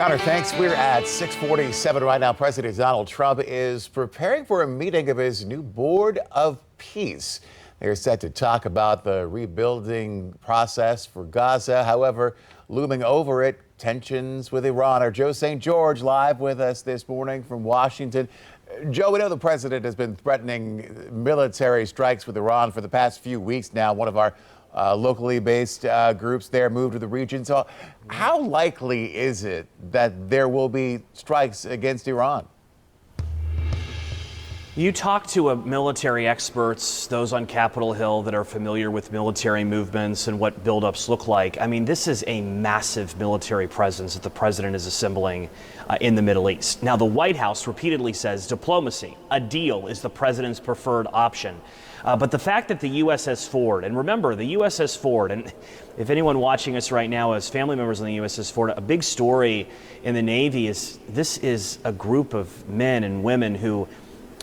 Connor, thanks. We're at 6:47 right now. President Donald Trump is preparing for a meeting of his new Board of Peace. They're set to talk about the rebuilding process for Gaza. However, looming over it, tensions with Iran. Our Joe St. George live with us this morning from Washington. Joe, we know the president has been threatening military strikes with Iran for the past few weeks now. One of our locally based groups there moved to the region. So how likely is it that there will be strikes against Iran? You talk to military experts, those on Capitol Hill that are familiar with military movements and what buildups look like. I mean, this is a massive military presence that the president is assembling in the Middle East. Now, the White House repeatedly says diplomacy, a deal, is the president's preferred option. But the fact that the USS Ford, and remember, the USS Ford, and if anyone watching us right now as family members on the USS Ford, a big story in the Navy is this is a group of men and women who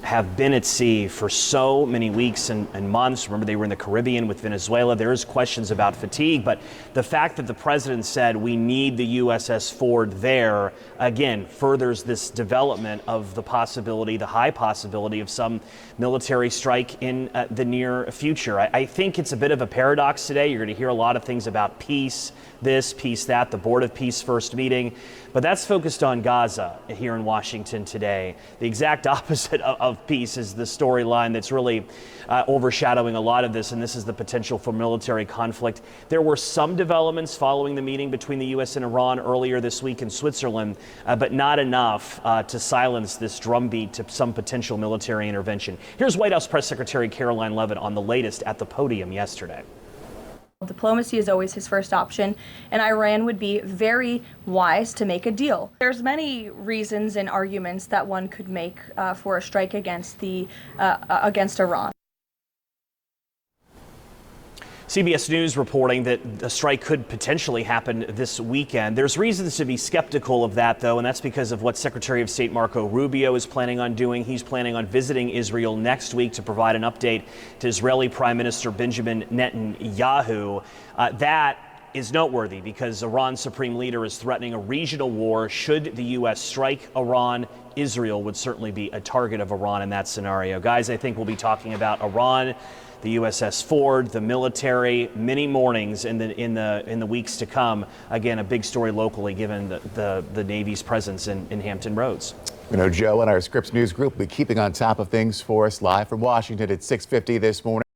have been at sea for so many weeks and months. Remember, they were in the Caribbean with Venezuela. There is questions about fatigue, but the fact that the president said we need the USS Ford there, again, furthers this development of the possibility, the high possibility of some military strike in the near future. I think it's a bit of a paradox today. You're going to hear a lot of things about peace, this, peace, that, the Board of Peace first meeting, but that's focused on Gaza here in Washington today. The exact opposite of peace is the storyline that's really overshadowing a lot of this, and this is the potential for military conflict. There were some developments following the meeting between the U.S. and Iran earlier this week in Switzerland, but not enough to silence this drumbeat to some potential military intervention. Here's White House Press Secretary Caroline Leavitt on the latest at the podium yesterday. Diplomacy is always his first option, and Iran would be very wise to make a deal. There's many reasons and arguments that one could make for a strike against Iran. CBS News reporting that a strike could potentially happen this weekend. There's reasons to be skeptical of that, though, and that's because of what Secretary of State Marco Rubio is planning on doing. He's planning on visiting Israel next week to provide an update to Israeli Prime Minister Benjamin Netanyahu. That is noteworthy because Iran's supreme leader is threatening a regional war. Should the U.S. strike Iran, Israel would certainly be a target of Iran in that scenario. Guys, I think we'll be talking about Iran, the USS Ford, the military, many mornings in the weeks to come. Again, a big story locally given the Navy's presence in Hampton Roads. You know, Joe and our Scripps News Group will be keeping on top of things for us live from Washington at 6:50 this morning.